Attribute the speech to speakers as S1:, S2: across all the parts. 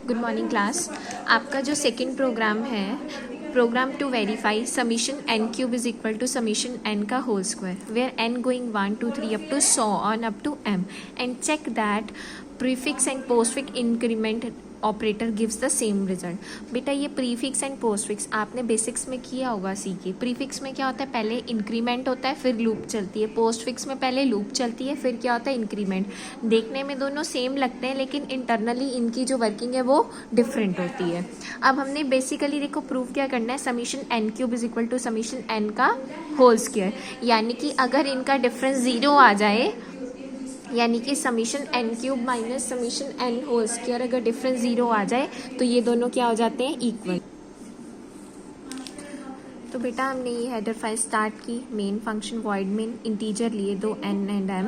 S1: Good morning class. आपका जो second program है, program to verify summation n cube is equal to summation n का whole square where n going 1 2 3 up to so on up to m and check that prefix and postfix increment operator gives the same result. बेटा ये prefix and postfix आपने basics में किया होगा, सीखे। Prefix में क्या होता है, पहले इंक्रीमेंट होता है फिर लूप चलती है। पोस्टफिक्स में पहले लूप चलती है फिर क्या होता है, इंक्रीमेंट। देखने में दोनों सेम लगते हैं लेकिन इंटरनली इनकी जो वर्किंग है वो डिफरेंट होती है। अब हमने बेसिकली देखो प्रूव क्या करना है, summation n cube is equal to summation n का होल स्क्वायर, यानी कि अगर इनका डिफरेंस 0 आ जाए, यानी कि summation n cube minus summation n whole square अगर डिफरेंस 0 आ जाए तो ये दोनों क्या हो जाते हैं, इक्वल। तो बेटा हमने ये हेडर फाइल स्टार्ट की, main function void main, integer लिए दो एन एंड एम,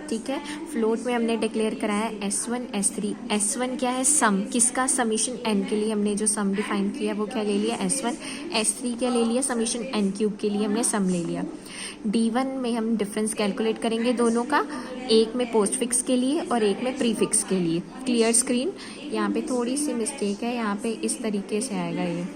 S1: ठीक है। फ्लोट में हमने डिक्लेयर कराया S1 S3। S1 क्या है, सम, किसका, समीशन एन के लिए हमने जो सम डिफाइन किया वो क्या ले लिया, S1। S3 क्या ले लिया, समीशन एन क्यूब के लिए हमने सम ले लिया। D1 में हम डिफरेंस कैलकुलेट करेंगे दोनों का, एक में पोस्ट फिक्स के लिए और एक में प्रीफिक्स के लिए। Clear screen. यहाँ पे थोड़ी सी मिस्टेक है, यहाँ पे इस तरीके से आएगा ये,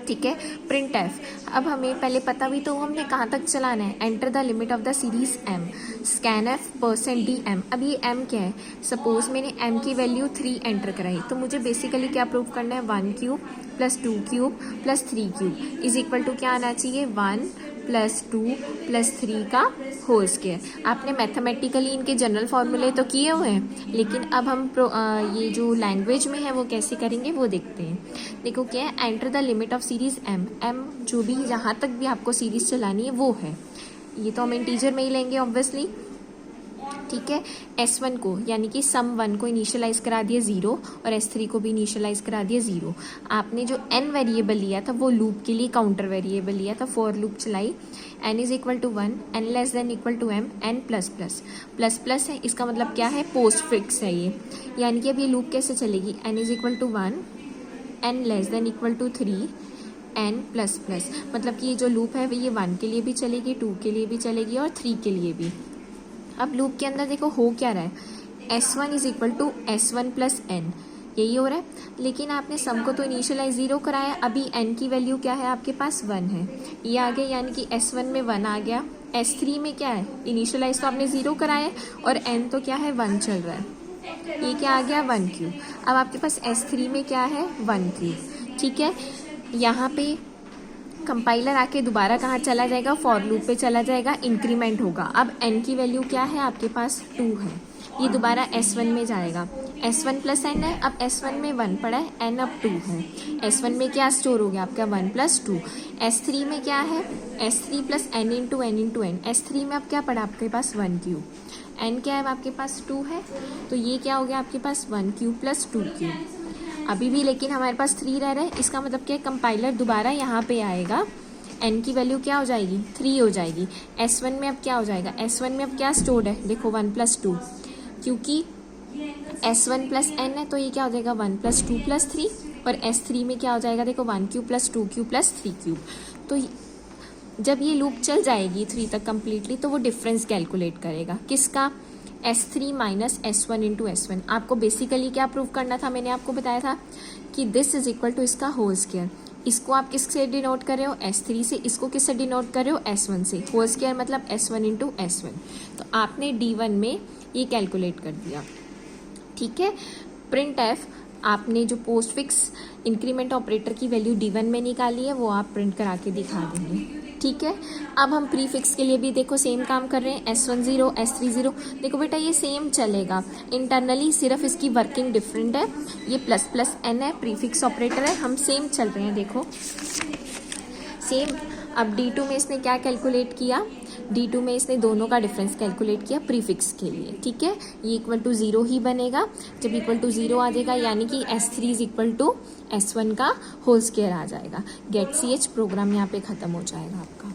S1: ठीक है। प्रिंट एफ, अब हमें पहले पता भी तो हमने कहाँ तक चलाना है, enter the limit of the series m, scanf percent d m. अब ये एम क्या है, सपोज मैंने एम की वैल्यू 3 एंटर कराई तो मुझे बेसिकली क्या प्रूव करना है, 1 cube plus 2 cube plus 3 cube is equal to क्या आना चाहिए, 1 प्लस 2 प्लस 3 का होल स्क्वायर। आपने मैथमेटिकली इनके जनरल फॉर्मूले तो किए हुए हैं, लेकिन अब हम ये जो लैंग्वेज में है वो कैसे करेंगे वो देखते हैं। देखो क्या है, enter the limit of series m. M जो भी जहाँ तक भी आपको सीरीज चलानी है वो है, ये तो हम इंटीजर में ही लेंगे ऑब्वियसली, ठीक है। S1 को यानी कि सम 1 को इनिशियलाइज करा दिया 0 और S3 को भी इनिशियलाइज करा दिया 0। आपने जो n वेरिएबल लिया था वो लूप के लिए काउंटर वेरिएबल लिया था, फॉर लूप चलाई, n is equal to 1, n less than equal to m, n plus plus plus plus है, इसका मतलब क्या है, पोस्ट फिक्स है ये, यानी कि अब ये लूप कैसे चलेगी, n is equal to 1, n less than equal to 3, n plus plus, मतलब कि ये जो लूप है ये 1 के लिए भी चलेगी, 2 के लिए भी चलेगी और 3 के लिए भी। अब लूप के अंदर देखो हो क्या रहा है, S1 is equal to S1 plus n, यही हो रहा है। लेकिन आपने सम को तो इनिशियलाइज 0 कराया, अभी n की वैल्यू क्या है आपके पास, 1 है, ये आ गया, यानी कि S1 में 1 आ गया। S3 में क्या है, इनिशियलाइज तो आपने 0 कराया और n तो क्या है, 1 चल रहा है, ये क्या आ गया, 1 क्यूब। अब आपके पास S3 में क्या है, 1 क्यूब, ठीक है। यहाँ पे कंपाइलर आके दोबारा कहाँ चला जाएगा, फॉर लूप पे चला जाएगा, इंक्रीमेंट होगा। अब n की वैल्यू क्या है आपके पास, 2 है, ये दोबारा S1 में जाएगा, S1 प्लस n है, अब S1 में 1 पड़ा है, n अब 2 है, S1 में क्या स्टोर हो गया आपका, 1 प्लस 2। S3 में क्या है, S3 plus n into n into n, S3 में अब क्या पड़ा आपके पास, 1 क्यूब, n क्या है आपके पास, 2 है, तो ये क्या हो गया आपके पास, 1 क्यूब प्लस 2 क्यूब। अभी भी लेकिन हमारे पास 3 रह रहा है, इसका मतलब क्या है, कंपाइलर दोबारा यहाँ पे आएगा, n की वैल्यू क्या हो जाएगी, 3 हो जाएगी। S1 में अब क्या हो जाएगा, S1 में अब क्या स्टोर्ड है, देखो 1 प्लस 2, क्योंकि S1 प्लस n है तो ये क्या हो जाएगा, 1 प्लस 2 प्लस 3, और S3 में क्या हो जाएगा, देखो 1 cube plus 2 cube plus 3 cube. तो जब ये लूप चल जाएगी 3 तक कम्प्लीटली तो वो डिफरेंस कैलकुलेट करेगा, किसका, S3 minus S1 into S1। आपको बेसिकली क्या प्रूव करना था, मैंने आपको बताया था कि दिस इज इक्वल टू इसका होल स्क्वायर। इसको आप किससे डिनोट कर रहे हो, S3 से, इसको किससे डिनोट कर रहे हो, S1 से, होल स्क्वायर मतलब S1 इंटू S1। तो आपने D1 में ये कैलकुलेट कर दिया, ठीक है। प्रिंट एफ, आपने जो पोस्ट फिक्स इंक्रीमेंट ऑपरेटर की वैल्यू D1 में निकाली है वो आप प्रिंट करा के दिखा देंगे, ठीक है। अब हम प्रीफिक्स के लिए भी देखो सेम काम कर रहे हैं, S1 0 S3 0। देखो बेटा ये सेम चलेगा, इंटरनली सिर्फ इसकी वर्किंग डिफरेंट है, ये प्लस प्लस n है, प्रीफिक्स ऑपरेटर है, हम सेम चल रहे हैं, देखो सेम। अब D2 में इसने क्या कैलकुलेट किया, D2 में इसने दोनों का डिफरेंस कैलकुलेट किया प्रीफिक्स के लिए, ठीक है। ये इक्वल टू 0 ही बनेगा, जब इक्वल टू 0 आ जाएगा यानी कि S3 is equal to S1 का होल स्क्वायर आ जाएगा। गेट CH प्रोग्राम यहाँ पे खत्म हो जाएगा आपका।